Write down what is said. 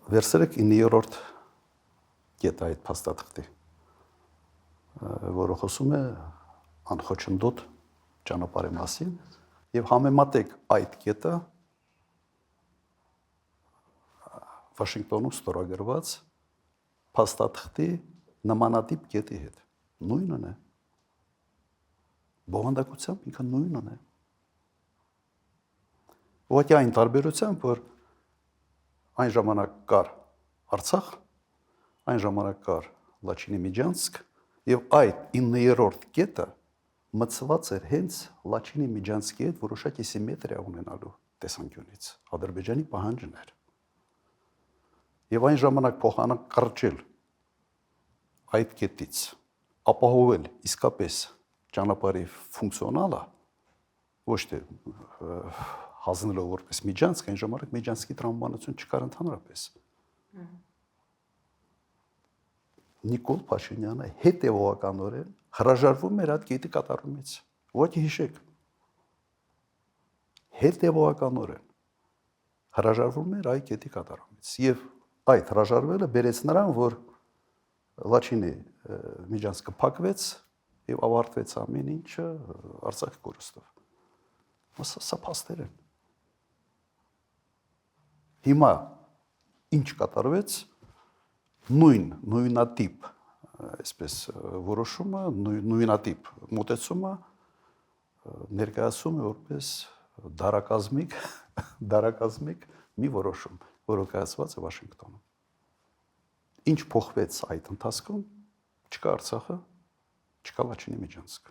Վերցրեք 9-րդ կետը այդ փաստաթղթի, որը խոսում է անխոչնդոտ ճանապարհի մասին, եւ համեմատեք այդ կետը Վաշինգտոնում ստորագրված փաստաթղթի նմանատիպ կետի հետ։ Նույնն է։ Բովանդակությամբ ինքը նույնն է։ Ուղղակի այն տարբերությամբ, որ այն ժամանակ կար Արցախ, այն ժամանակ կար Լաչինի Միջանցք, եւ այդ 9-րդ կետը մցված էր հենց Լաչինի Միջանցքի հետ որոշակի սիմետրիա ունենալու տեսանկյունից։ Ադրբեջանի պահանջն էր։ Եվ այն ժամանակ փոխանակ կրճել այդ կետից, ապահովել իսկապես ճանապարհի ֆունկցիոնալը, ոչ թե հանձնելով որպես Միջանցք, այն ժամանակ Միջանցքի տրամաբանություն չկար ընդհանրապես։ Նիկոլ Փաշինյանը հետևողականորեն հրաժարվում էր այդ կետի կատարումից։ Ուղղակի հիշեք։ Հետևողականորեն հրաժարվում էր այդ կետի կատարումից։ Եվ այդ հրաժարվելը բերեց նրան, որ Լաչինի Միջանցքը փակվեց եւ ավարտվեց ամեն ինչը Արցախի կորստով։ Սա փաստեր են։ Հիմա ինչ կատարվեց, նույնատիպ, այսպես որոշումը, նույնատիպ մոտեցումը ներկայացում է որպես դարակազմիկ մի որոշում, որը կայացված է Վաշինգտոնում։ Ինչ փոխվեց այդ ընթացքում, չկա Արցախը, չկա Լաչինի Միջանցքը։